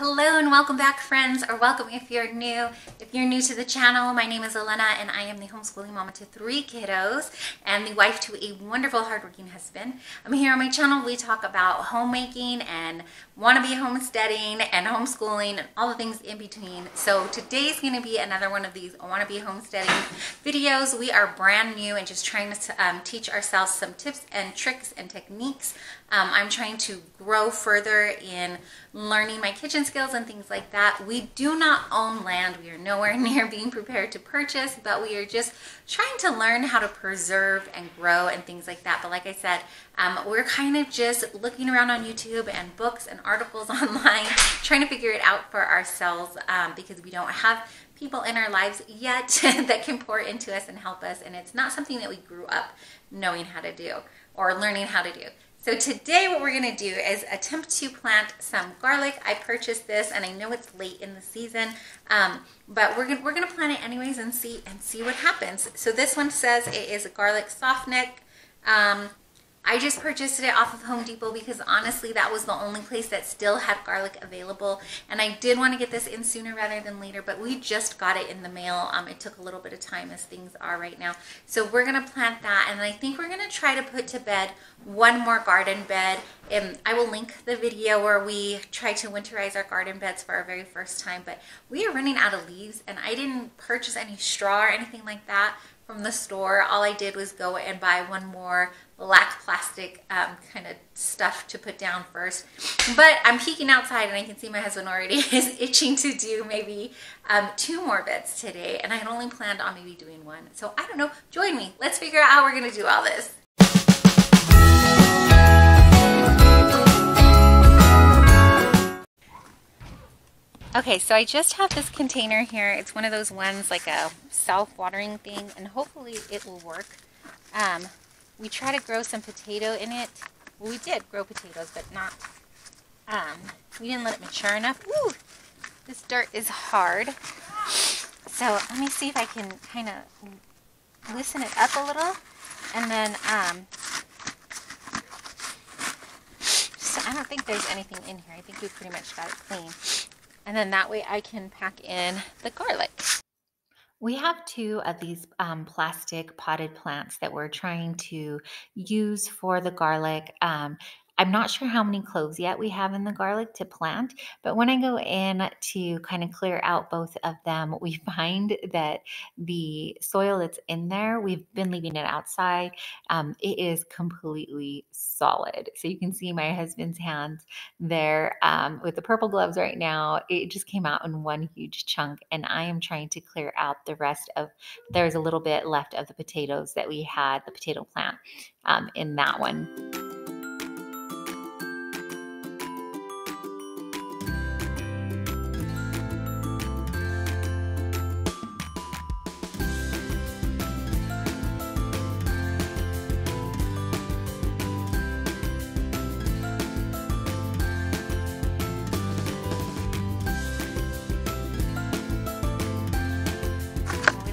Hello and welcome back, friends, or welcome if you're new. If you're new to the channel, my name is Elena and I am the homeschooling mama to 3 kiddos and the wife to a wonderful, hardworking husband. Here on my channel, we talk about homemaking and wannabe homesteading and homeschooling and all the things in between. So today's going to be another one of these wannabe homesteading videos. We are brand new and just trying to teach ourselves some tips and tricks and techniques. I'm trying to grow further in learning my kitchen skills and things like that. We do not own land. We are nowhere near being prepared to purchase, but we are just trying to learn how to preserve and grow and things like that. But like I said, we're kind of just looking around on YouTube and books and articles online, trying to figure it out for ourselves because we don't have people in our lives yet that can pour into us and help us. And it's not something that we grew up knowing how to do or learning how to do. So today what we're going to do is attempt to plant some garlic. I purchased this and I know it's late in the season, but we're going to plant it anyways and see what happens. So this one says it is a garlic softneck. I just purchased it off of Home Depot because honestly that was the only place that still had garlic available, and I did want to get this in sooner rather than later, but we just got it in the mail. It took a little bit of time as things are right now. So we're going to plant that, and I think we're going to try to put to bed one more garden bed. I will link the video where we try to winterize our garden beds for our very first time, but we are running out of leaves and I didn't purchase any straw or anything like that from the store. All I did was go and buy one more black plastic kind of stuff to put down first. But I'm peeking outside and I can see my husband already is itching to do maybe 2 more beds today, and I had only planned on maybe doing 1. So I don't know, join me. Let's figure out how we're gonna do all this. Okay, so I just have this container here. It's one of those ones like a self-watering thing, and hopefully it will work. We try to grow some potato in it. Well, we did grow potatoes, but not, we didn't let it mature enough. Ooh, this dirt is hard. So let me see if I can kind of loosen it up a little, and then, so I don't think there's anything in here. I think we pretty much got it clean. And then that way I can pack in the garlic. We have 2 of these plastic potted plants that we're trying to use for the garlic. I'm not sure how many cloves yet we have in the garlic to plant, but when I go in to kind of clear out both of them, we find that the soil that's in there, we've been leaving it outside. It is completely solid. So you can see my husband's hands there with the purple gloves right now. It just came out in one huge chunk, and I am trying to clear out the rest of, there's a little bit left of the potatoes that we had, the potato plant in that one.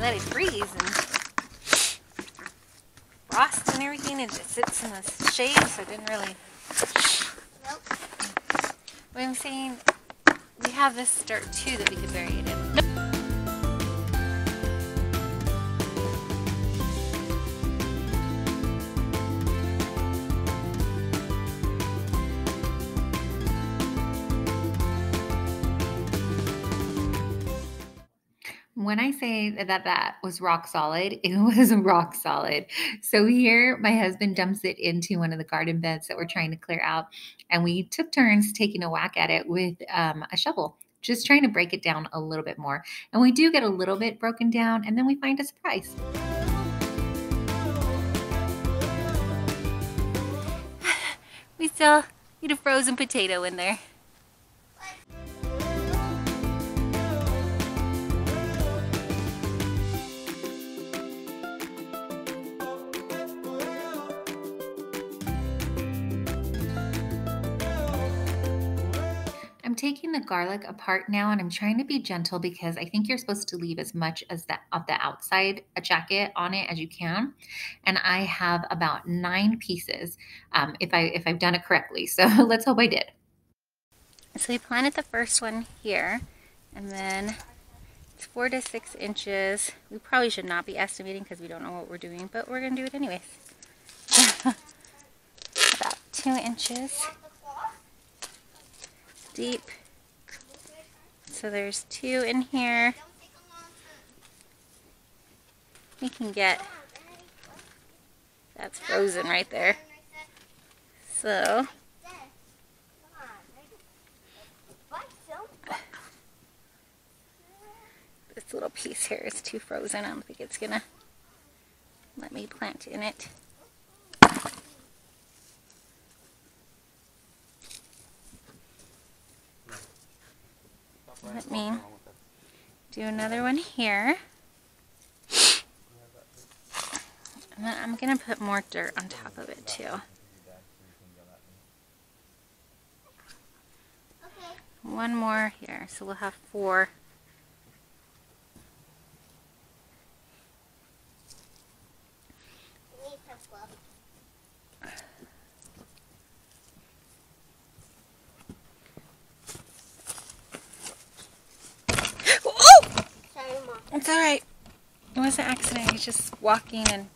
Let it freeze and frost and everything, and it sits in the shade, so it didn't really. Nope. What I'm saying, we have this dirt too that we could bury it in. Nope. When I say that was rock solid, it was rock solid. So here my husband dumps it into one of the garden beds that we're trying to clear out, and we took turns taking a whack at it with a shovel, just trying to break it down a little bit more. And we do get a little bit broken down, and then we find a surprise. We still need a frozen potato in there. I'm taking the garlic apart now, and I'm trying to be gentle because I think you're supposed to leave as much as that of the outside jacket on it as you can. And I have about 9 pieces if I've done it correctly. So let's hope I did. So we planted the first one here, and then it's 4 to 6 inches. We probably should not be estimating because we don't know what we're doing, but we're gonna do it anyways. About 2 inches deep. So there's 2 in here. We can get, that's frozen right there. So this little piece here is too frozen. I don't think it's gonna let me plant in it. Let me do another one here. And then I'm gonna put more dirt on top of it too. One more here, so we'll have 4. Oh! It's alright. It was an accident. He's just walking and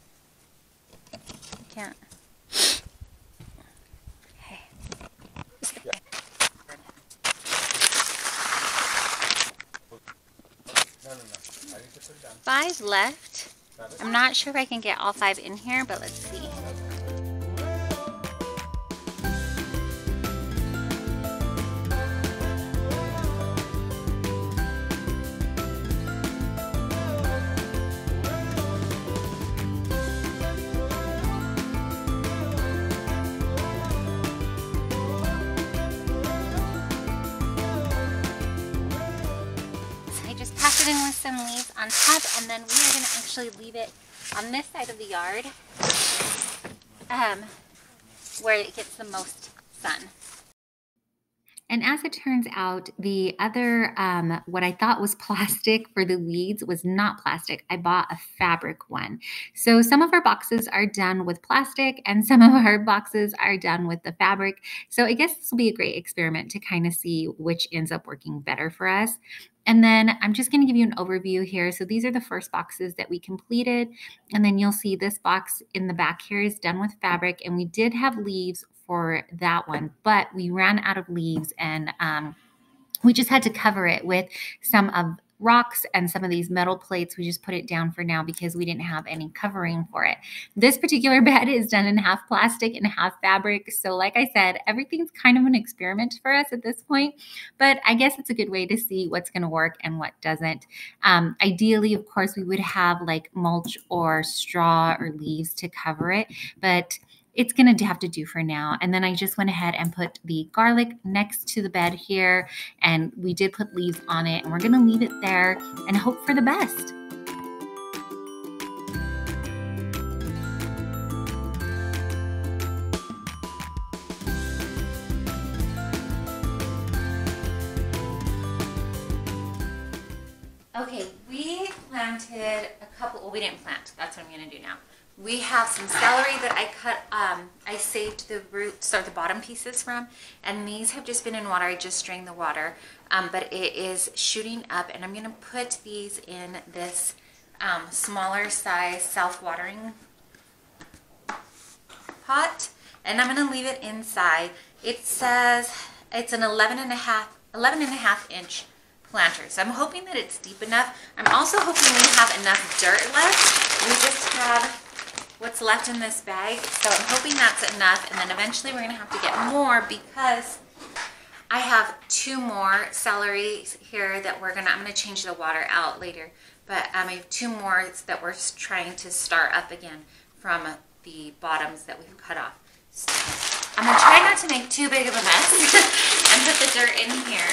can't. Okay. 5 left. I'm not sure if I can get all 5 in here, but let's see. Pack it in with some leaves on top, and then we are going to actually leave it on this side of the yard where it gets the most sun. And as it turns out, the other, what I thought was plastic for the weeds was not plastic. I bought a fabric one. So some of our boxes are done with plastic and some of our boxes are done with the fabric. So I guess this will be a great experiment to kind of see which ends up working better for us. And then I'm just going to give you an overview here. So these are the first boxes that we completed. And then you'll see this box in the back here is done with fabric. And we did have leaves for that one, but we ran out of leaves and we just had to cover it with some of rocks and some of these metal plates. We just put it down for now because we didn't have any covering for it. This particular bed is done in half plastic and half fabric. So like I said, everything's kind of an experiment for us at this point, but I guess it's a good way to see what's going to work and what doesn't. Ideally, of course, we would have like mulch or straw or leaves to cover it, but it's going to have to do for now. And then I just went ahead and put the garlic next to the bed here, and we did put leaves on it, and we're going to leave it there and hope for the best. Okay, we planted a couple, well, we didn't plant, that's what I'm going to do now. We have some celery that I cut, I saved the roots or the bottom pieces from, and these have just been in water. I just drained the water, but it is shooting up, and I'm going to put these in this smaller size self-watering pot, and I'm going to leave it inside. It says it's an 11 and a half inch planter, so I'm hoping that it's deep enough. I'm also hoping we have enough dirt left. We just have what's left in this bag, so I'm hoping that's enough, and then eventually we're gonna have to get more because I have 2 more celery here that I'm gonna change the water out later, but I have 2 more that we're trying to start up again from the bottoms that we've cut off. So I'm gonna try not to make too big of a mess and put the dirt in here.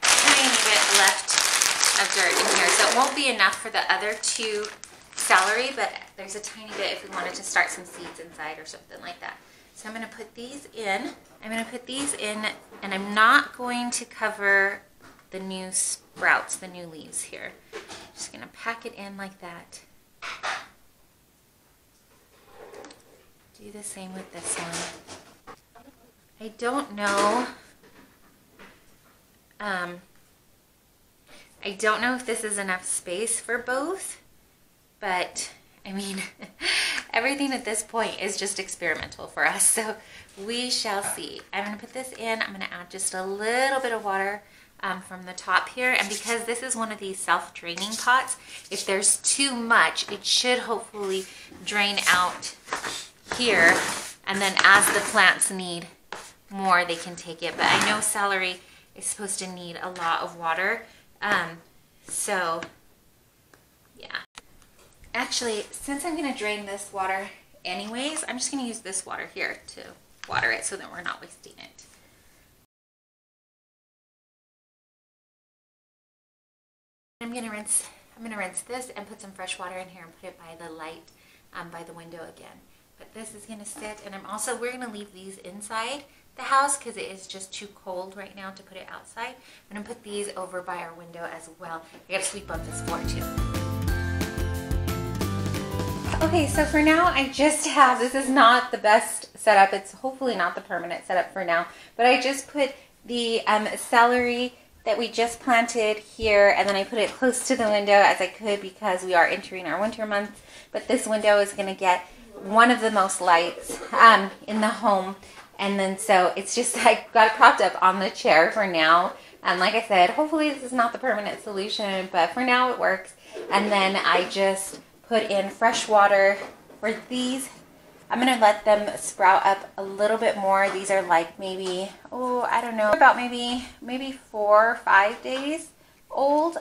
Tiny bit left of dirt in here, so it won't be enough for the other 2 celery, but there's a tiny bit if we wanted to start some seeds inside or something like that. So I'm going to put these in. And I'm not going to cover the new sprouts, the new leaves here. I'm just going to pack it in like that. Do the same with this one. I don't know. I don't know if this is enough space for both, but I mean, everything at this point is just experimental for us, so we shall see. I'm going to put this in. I'm going to add just a little bit of water from the top here, and because this is one of these self-draining pots, if there's too much, it should hopefully drain out here, and then as the plants need more, they can take it. But I know celery is supposed to need a lot of water, so yeah. Actually, since I'm going to drain this water anyways, I'm just going to use this water here to water it so that we're not wasting it. I'm going to rinse this and put some fresh water in here and put it by the light by the window again. But this is going to sit, and we're going to leave these inside the house because it is just too cold right now to put it outside. I'm going to put these over by our window as well. I got to sweep up this floor too. Okay, so for now I just have, this is not the best setup, it's hopefully not the permanent setup for now, but I just put the celery that we just planted here, and then I put it close to the window as I could because we are entering our winter months, but this window is going to get one of the most lights in the home, and then so it's just, I got it propped up on the chair for now, and like I said, hopefully this is not the permanent solution, but for now it works. And then I just put in fresh water for these. I'm going to let them sprout up a little bit more. These are like maybe, I don't know, about maybe 4 or 5 days old,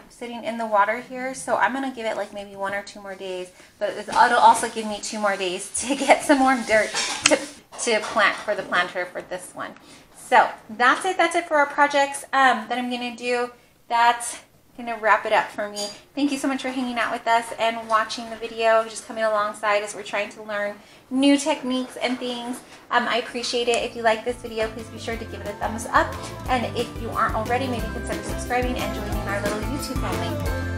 sitting in the water here. So I'm going to give it like maybe 1 or 2 more days, but it'll also give me 2 more days to get some more dirt to plant for the planter for this one. So that's it for our projects that I'm going to do. That's going to wrap it up for me. Thank you so much for hanging out with us and watching the video, just coming alongside as we're trying to learn new techniques and things. I appreciate it. If you like this video, please be sure to give it a thumbs up. And if you aren't already, maybe consider subscribing and joining our little YouTube family.